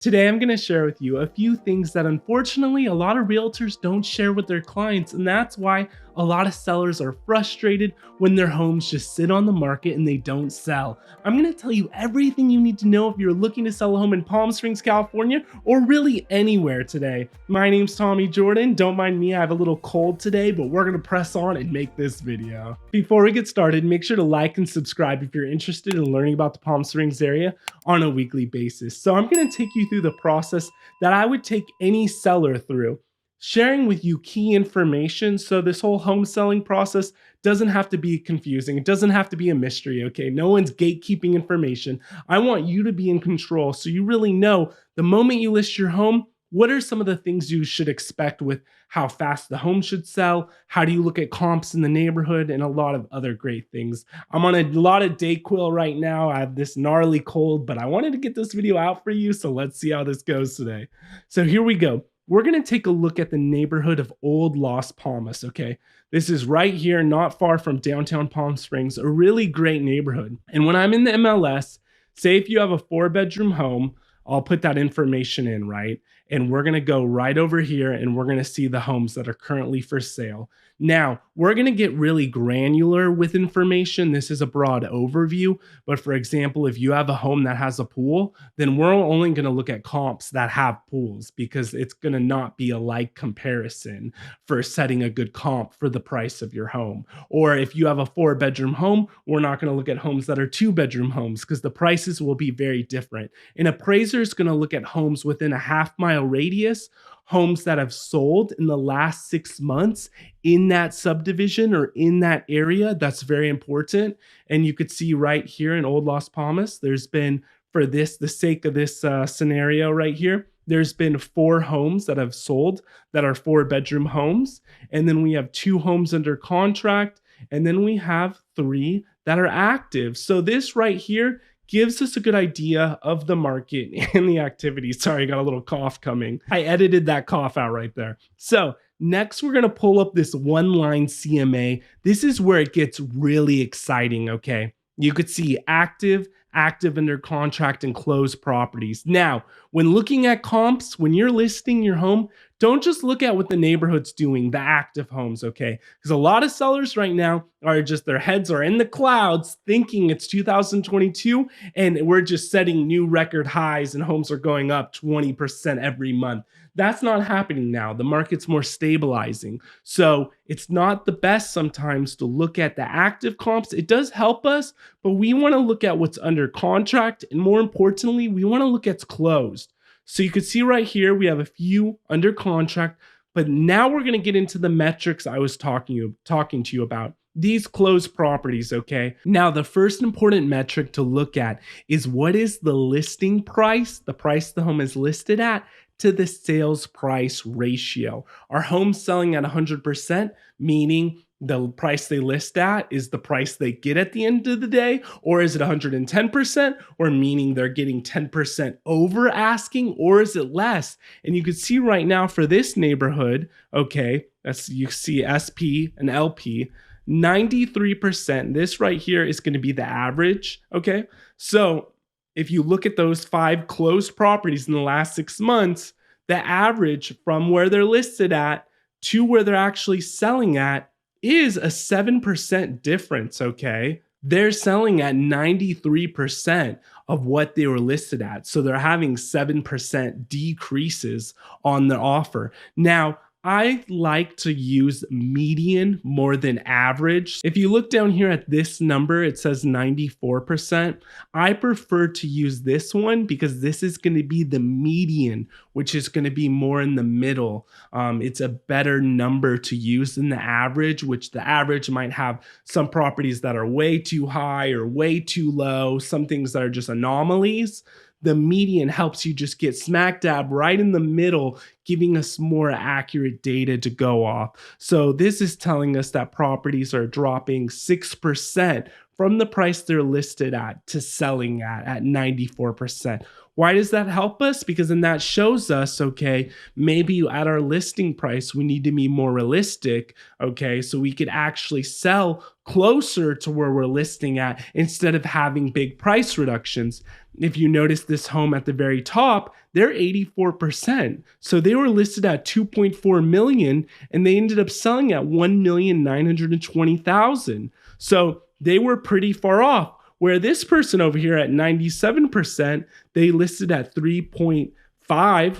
Today, I'm going to share with you a few things that unfortunately a lot of realtors don't share with their clients, and that's why a lot of sellers are frustrated when their homes just sit on the market and they don't sell. I'm going to tell you everything you need to know if you're looking to sell a home in Palm Springs, California, or really anywhere today. My name's Tommy Jordan. Don't mind me, I have a little cold today, but we're going to press on and make this video. Before we get started, make sure to like and subscribe if you're interested in learning about the Palm Springs area on a weekly basis. So I'm going to take you through the process that I would take any seller through, sharing with you key information so this whole home selling process doesn't have to be confusing. It doesn't have to be a mystery, okay? No one's gatekeeping information. I want you to be in control so you really know the moment you list your home, what are some of the things you should expect with how fast the home should sell? How do you look at comps in the neighborhood? And a lot of other great things. I'm on a lot of Dayquil right now. I have this gnarly cold, but I wanted to get this video out for you. So let's see how this goes today. So here we go. We're going to take a look at the neighborhood of Old Las Palmas, okay? This is right here, not far from downtown Palm Springs, a really great neighborhood. And when I'm in the MLS, say if you have a 4-bedroom home, I'll put that information in, right? And we're going to go right over here and we're going to see the homes that are currently for sale. Now, we're going to get really granular with information. This is a broad overview, but for example, if you have a home that has a pool, then we're only going to look at comps that have pools because it's going to not be a like comparison for setting a good comp for the price of your home. Or if you have a 4-bedroom home, we're not going to look at homes that are 2-bedroom homes because the prices will be very different. An appraiser is going to look at homes within a half-mile radius, homes that have sold in the last 6 months in that subdivision or in that area. That's very important. And you could see right here in Old Las Palmas, there's been, for the sake of this scenario right here, there's been 4 homes that have sold that are 4-bedroom homes. And then we have 2 homes under contract. And then we have 3 that are active. So this right here gives us a good idea of the market and the activity. Sorry, I got a little cough coming. I edited that cough out right there. So next, we're going to pull up this one-line CMA. This is where it gets really exciting, okay? You could see active under contract, and closed properties. Now, when looking at comps, when you're listing your home, don't just look at what the neighborhood's doing, the active homes, okay? Because a lot of sellers right now are just, their heads are in the clouds thinking it's 2022 and we're just setting new record highs and homes are going up 20% every month. That's not happening now. The market's more stabilizing. So it's not the best sometimes to look at the active comps. It does help us, but we want to look at what's under contract. And more importantly, we want to look at what's closed. So you can see right here, we have a few under contract, but now we're going to get into the metrics I was talking to you about. These closed properties, okay? Now, the first important metric to look at is what is the listing price, the price the home is listed at, to the sales price ratio. Are homes selling at 100%, meaning the price they list at is the price they get at the end of the day? Or is it 110%, or meaning they're getting 10% over asking, or is it less? And you can see right now for this neighborhood, okay, you see SP and LP, 93%. This right here is going to be the average, okay? So if you look at those 5 closed properties in the last 6 months, the average from where they're listed at to where they're actually selling at is a 7% difference, okay? They're selling at 93% of what they were listed at. So they're having 7% decreases on their offer. Now, I like to use median more than average. If you look down here at this number, it says 94%. I prefer to use this one because this is going to be the median, which is going to be more in the middle. It's a better number to use than the average, which the average might have some properties that are way too high or way too low, some things that are just anomalies. The median helps you just get smack dab right in the middle, giving us more accurate data to go off. So this is telling us that properties are dropping 6% from the price they're listed at to selling at 94%. Why does that help us? Because then that shows us, okay, maybe at our listing price, we need to be more realistic, okay, so we could actually sell closer to where we're listing at instead of having big price reductions. If you notice this home at the very top, they're 84%. So they were listed at 2.4 million and they ended up selling at 1,920,000. So they were pretty far off. Where this person over here at 97%, they listed at 3.5,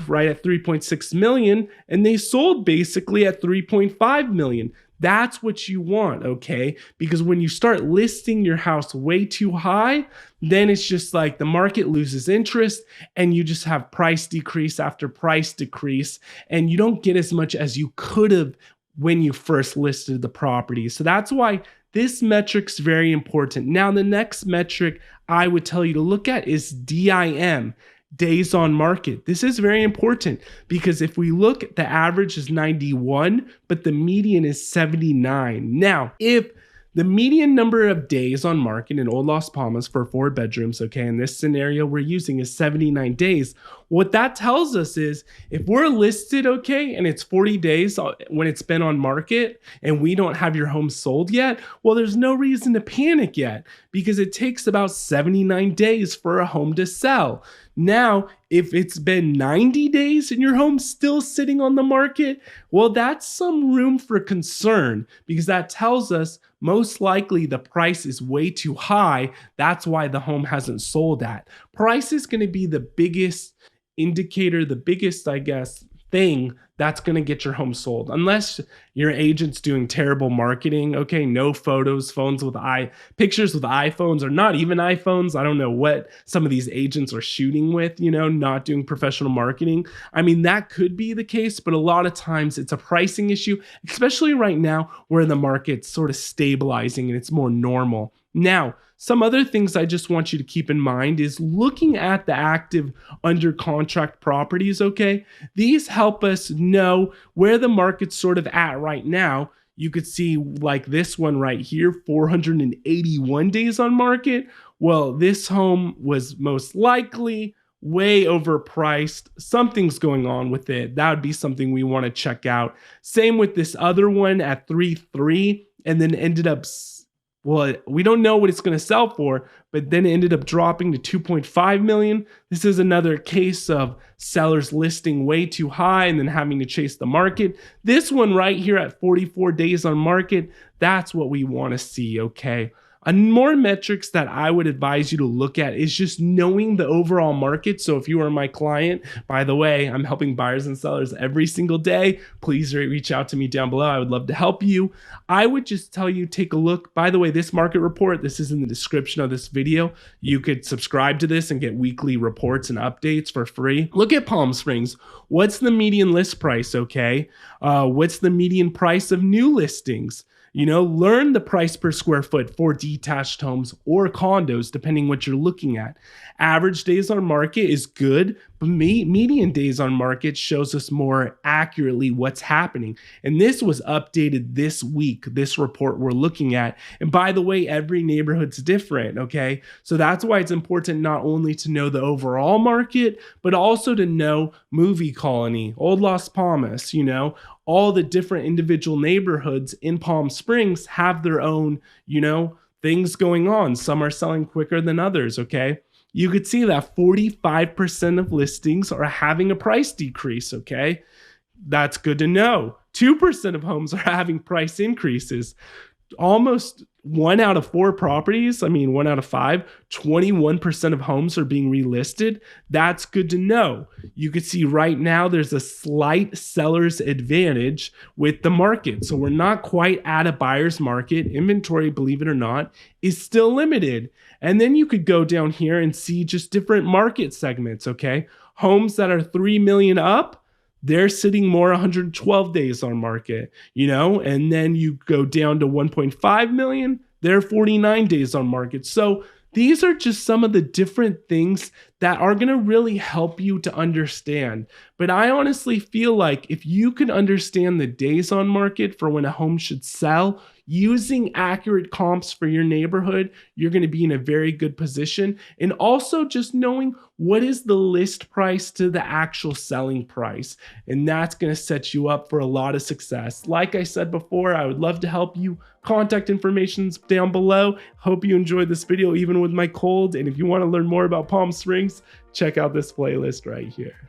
right at 3.6 million, and they sold basically at 3.5 million. That's what you want, okay? Because when you start listing your house way too high, then it's just like the market loses interest and you just have price decrease after price decrease, and you don't get as much as you could have when you first listed the property. So that's why this metric's very important. Now, the next metric I would tell you to look at is DIM, days on market. This is very important because if we look, the average is 91, but the median is 79. Now, if the median number of days on market in Old Las Palmas for 4 bedrooms, okay, in this scenario we're using is 79 days. What that tells us is if we're listed, okay, and it's 40 days when it's been on market and we don't have your home sold yet, well, there's no reason to panic yet because it takes about 79 days for a home to sell. Now, if it's been 90 days and your home's still sitting on the market, well, that's some room for concern because that tells us most likely the price is way too high. That's why the home hasn't sold at. Price is going to be the biggest indicator, the biggest, I guess, thing that's going to get your home sold. Unless your agent's doing terrible marketing, okay, no photos, phones with pictures with iPhones or not even iPhones. I don't know what some of these agents are shooting with, not doing professional marketing. I mean, that could be the case, but a lot of times it's a pricing issue, especially right now where the market's sort of stabilizing and it's more normal. Now, some other things I just want you to keep in mind is looking at the active under contract properties, okay? These help us know where the market's sort of at right now. You could see like this one right here, 481 days on market. Well, this home was most likely way overpriced. Something's going on with it. That would be something we want to check out. Same with this other one at 3.3 and then ended up, well, we don't know what it's going to sell for, but then it ended up dropping to 2.5 million. This is another case of sellers listing way too high and then having to chase the market. This one right here at 44 days on market, that's what we want to see, okay? And more metrics that I would advise you to look at is just knowing the overall market. So if you are my client, by the way, I'm helping buyers and sellers every single day. Please reach out to me down below. I would love to help you. I would just tell you, take a look. By the way, this market report, this is in the description of this video. You could subscribe to this and get weekly reports and updates for free. Look at Palm Springs. What's the median list price, okay? What's the median price of new listings? Learn the price per square foot for detached homes or condos, depending what you're looking at. Average days on market is good, but median days on market shows us more accurately what's happening. And this was updated this week, this report we're looking at. And by the way, every neighborhood's different, okay? So that's why it's important not only to know the overall market, but also to know Movie Colony, Old Las Palmas, all the different individual neighborhoods in Palm Springs have their own, things going on. Some are selling quicker than others, okay? You could see that 45% of listings are having a price decrease, okay? That's good to know. 2% of homes are having price increases. Almost 1 out of 4 properties, 1 out of 5, 21% of homes are being relisted. That's good to know. You can see right now there's a slight seller's advantage with the market. So we're not quite at a buyer's market. Inventory, believe it or not, is still limited. And then you could go down here and see just different market segments, okay? Homes that are 3 million up, they're sitting more 112 days on market, and then you go down to 1.5 million, they're 49 days on market. So these are just some of the different things that are going to really help you to understand. But I honestly feel like if you can understand the days on market for when a home should sell, using accurate comps for your neighborhood, you're going to be in a very good position. And also just knowing what is the list price to the actual selling price. And that's going to set you up for a lot of success. Like I said before, I would love to help you. Contact information's down below. Hope you enjoyed this video even with my cold. And if you want to learn more about Palm Springs, check out this playlist right here.